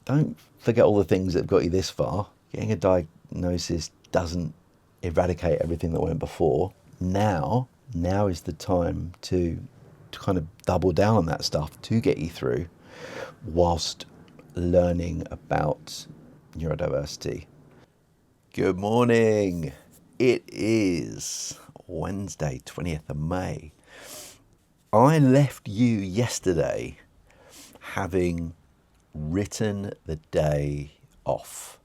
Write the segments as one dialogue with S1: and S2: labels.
S1: don't forget all the things that have got you this far. Getting a diagnosis doesn't eradicate everything that went before. Now is the time to kind of double down on that stuff to get you through whilst learning about neurodiversity. Good morning. It is Wednesday, 20th of May. I left you yesterday having written the day off,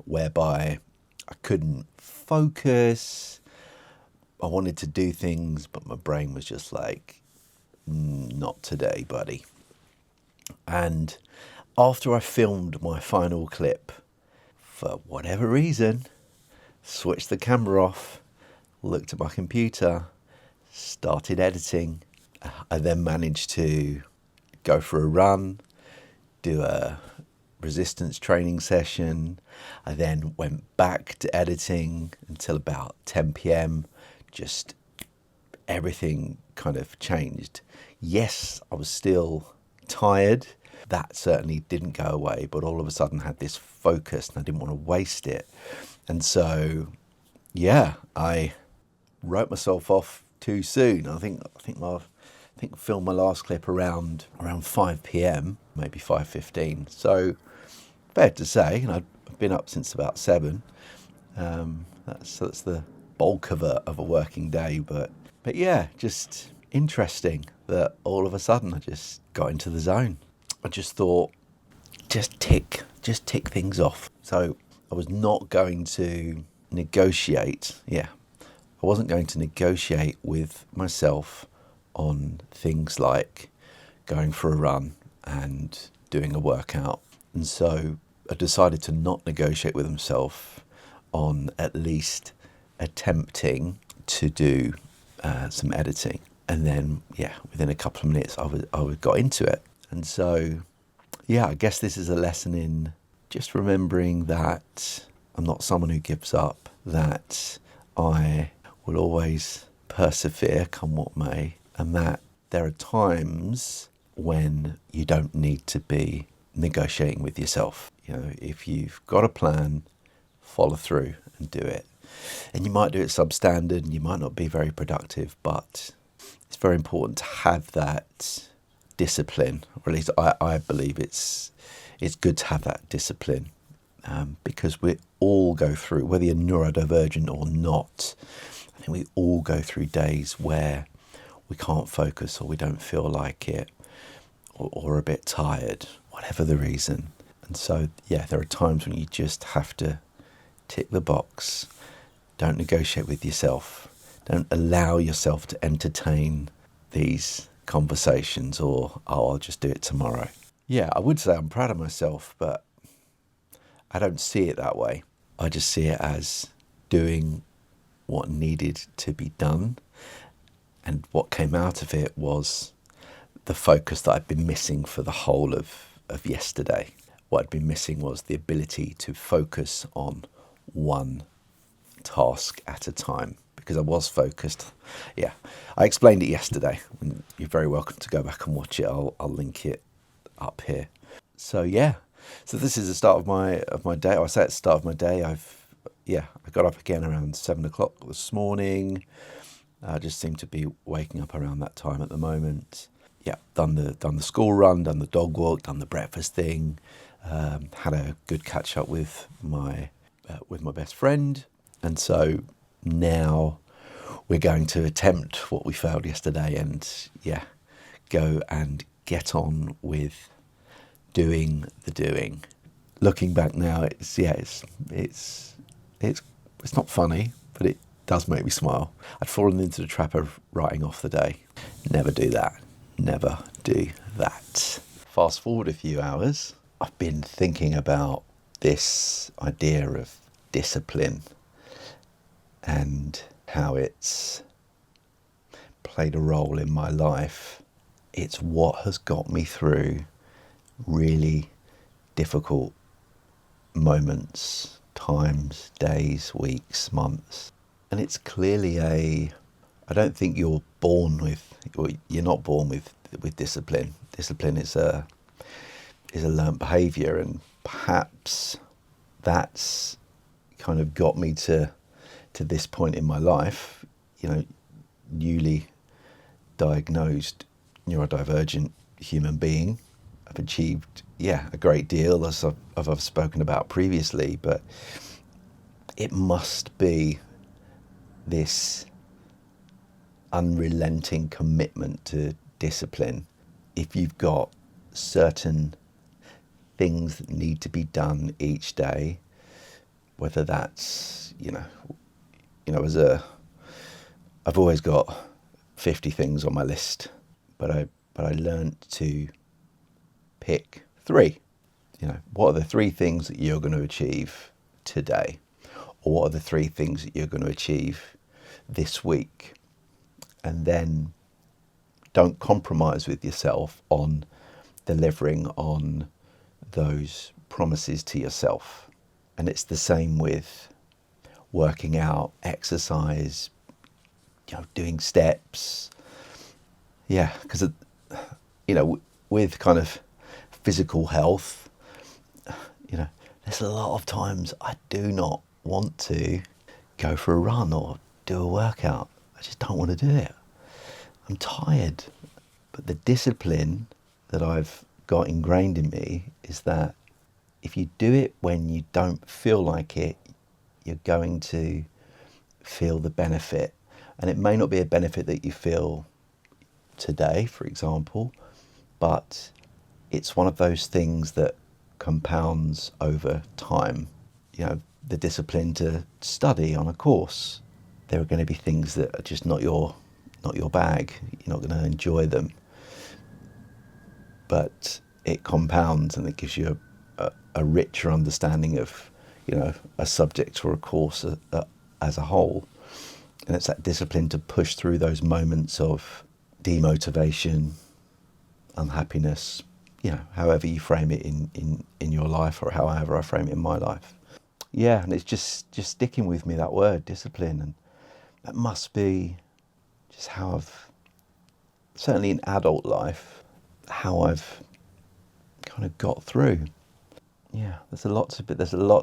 S1: whereby I couldn't focus. I wanted to do things, but my brain was just like, not today, buddy. And after I filmed my final clip, for whatever reason, switched the camera off, looked at my computer, started editing. I then managed to go for a run, do a resistance training session. I then went back to editing until about 10 p.m. Just everything kind of changed. Yes, I was still tired. That certainly didn't go away, but all of a sudden I had this focus and I didn't want to waste it. And so, yeah, I wrote myself off too soon. I think I filmed my last clip around 5 p.m, maybe 5:15. So fair to say, and I've been up since about 7. That's the bulk of a working day. But yeah, just interesting that all of a sudden I just got into the zone. I just thought, just tick things off. So I was not going to negotiate. Yeah, I wasn't going to negotiate with myself on things like going for a run and doing a workout. And so I decided to not negotiate with myself on at least attempting to do some editing. And then, yeah, within a couple of minutes, I got into it. And so, yeah, I guess this is a lesson in just remembering that I'm not someone who gives up, that I will always persevere, come what may, and that there are times when you don't need to be negotiating with yourself. You know, if you've got a plan, follow through and do it. And you might do it substandard and you might not be very productive, but it's very important to have that discipline, or at least I believe it's good to have that discipline, because we all go through, whether you're neurodivergent or not, I think we all go through days where we can't focus or we don't feel like it, or a bit tired, whatever the reason. And so, yeah, there are times when you just have to tick the box. Don't negotiate with yourself. Don't allow yourself to entertain these conversations or, oh, I'll just do it tomorrow. Yeah, I would say I'm proud of myself, but I don't see it that way. I just see it as doing what needed to be done. And what came out of it was the focus that I'd been missing for the whole of yesterday. What I'd been missing was the ability to focus on one task at a time, because I was focused. Yeah, I explained it yesterday. You're very welcome to go back and watch it. I'll link it up here. So yeah, so this is the start of my day. I say at the start of my day. I got up again around 7 o'clock this morning. I just seem to be waking up around that time at the moment. Yeah, done the school run, done the dog walk, done the breakfast thing. Had a good catch up with my best friend, and so now we're going to attempt what we failed yesterday, and go and get on with doing the doing. Looking back now, it's not funny, but it does make me smile. I'd fallen into the trap of writing off the day. Never do that. Never do that. Fast forward a few hours, I've been thinking about this idea of discipline and how it's played a role in my life. It's what has got me through really difficult moments, times, days, weeks, months. And it's clearly I don't think you're not born with discipline. Discipline is is a learnt behaviour, and perhaps that's kind of got me to this point in my life, newly diagnosed neurodivergent human being. I've achieved, a great deal, as I've spoken about previously, but it must be this unrelenting commitment to discipline. If you've got certain things that need to be done each day, whether that's, I've always got 50 things on my list, but I learned to pick 3. What are the 3 things that you're going to achieve today? Or what are the 3 things that you're going to achieve this week? And then don't compromise with yourself on delivering on those promises to yourself. And it's the same with working out, exercise, doing steps. Yeah, because, with kind of physical health, there's a lot of times I do not want to go for a run or do a workout. I just don't want to do it. I'm tired. But the discipline that I've got ingrained in me is that if you do it when you don't feel like it, you're going to feel the benefit. And it may not be a benefit that you feel today, for example, but it's one of those things that compounds over time. The discipline to study on a course. There are going to be things that are just not your bag. You're not going to enjoy them. But it compounds and it gives you a richer understanding of, a subject or a course as a whole. And it's that discipline to push through those moments of demotivation, unhappiness, however you frame it in your life, or however I frame it in my life. Yeah, and it's just sticking with me, that word, discipline. And that must be just how I've, certainly in adult life, how I've kind of got through. Yeah, there's a lot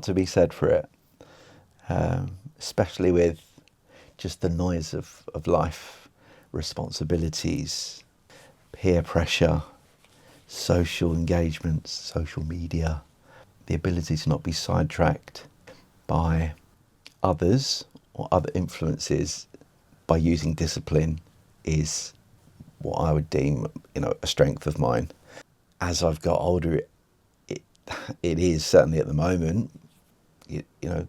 S1: to be said for it, especially with just the noise of life, responsibilities, peer pressure, social engagements, social media, the ability to not be sidetracked by others or other influences by using discipline is what I would deem, a strength of mine. As I've got older, it is certainly at the moment,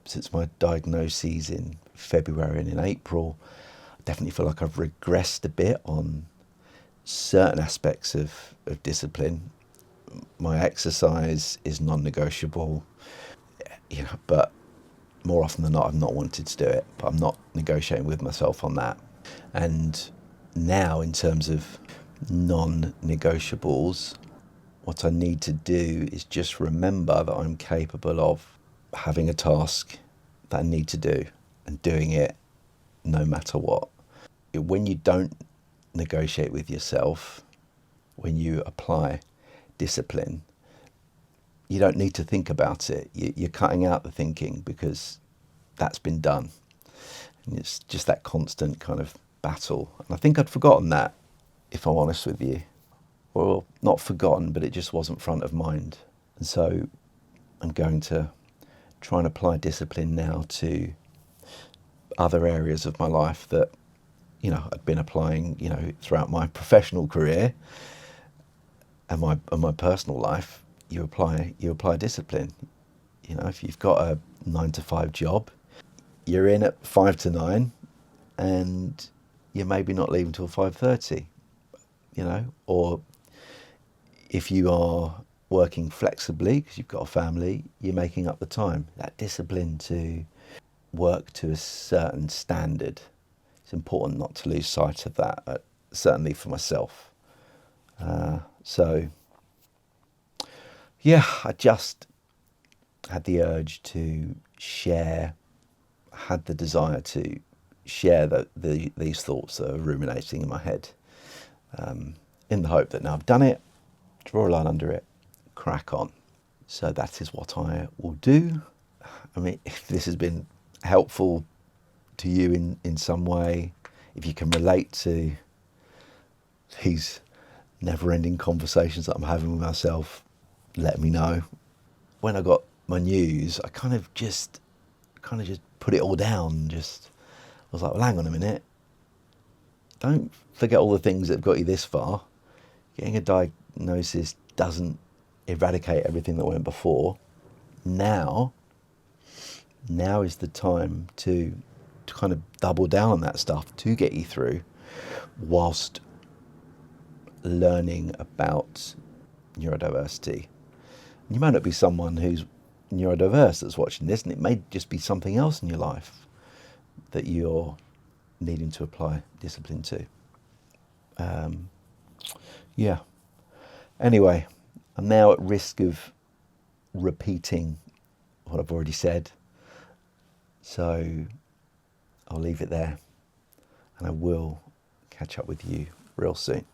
S1: since my diagnoses in February and in April, I definitely feel like I've regressed a bit on certain aspects of discipline. My exercise is non-negotiable, but more often than not, I've not wanted to do it, but I'm not negotiating with myself on that. And now, in terms of non-negotiables, what I need to do is just remember that I'm capable of having a task that I need to do and doing it no matter what. When you don't negotiate with yourself, when you apply discipline, you don't need to think about it. You're cutting out the thinking because that's been done. And it's just that constant kind of battle. And I think I'd forgotten that, if I'm honest with you. Well, not forgotten, but it just wasn't front of mind. And so I'm going to try and apply discipline now to other areas of my life that, I've been applying, throughout my professional career and my personal life. You apply discipline. If you've got a 9-to-5 job, you're in at 5 to 9, and you're maybe not leaving till 5:30. Or if you are working flexibly because you've got a family, you're making up the time. That discipline to work to a certain standard. It's important not to lose sight of that, certainly for myself. So, I just had the urge to share, had the desire to share these thoughts that are ruminating in my head, in the hope that now I've done it, draw a line under it, crack on. So that is what I will do. I mean, if this has been helpful to you in some way, if you can relate to these never-ending conversations that I'm having with myself, let me know. When I got my news, I kind of just put it all down. Just I was like, well, hang on a minute. Don't forget all the things that have got you this far. Getting a diagnosis doesn't eradicate everything that went before. Now is the time to kind of double down on that stuff to get you through, whilst learning about neurodiversity. You might not be someone who's neurodiverse that's watching this, and it may just be something else in your life that you're needing to apply discipline to. Yeah. Anyway, I'm now at risk of repeating what I've already said, so I'll leave it there, and I will catch up with you real soon.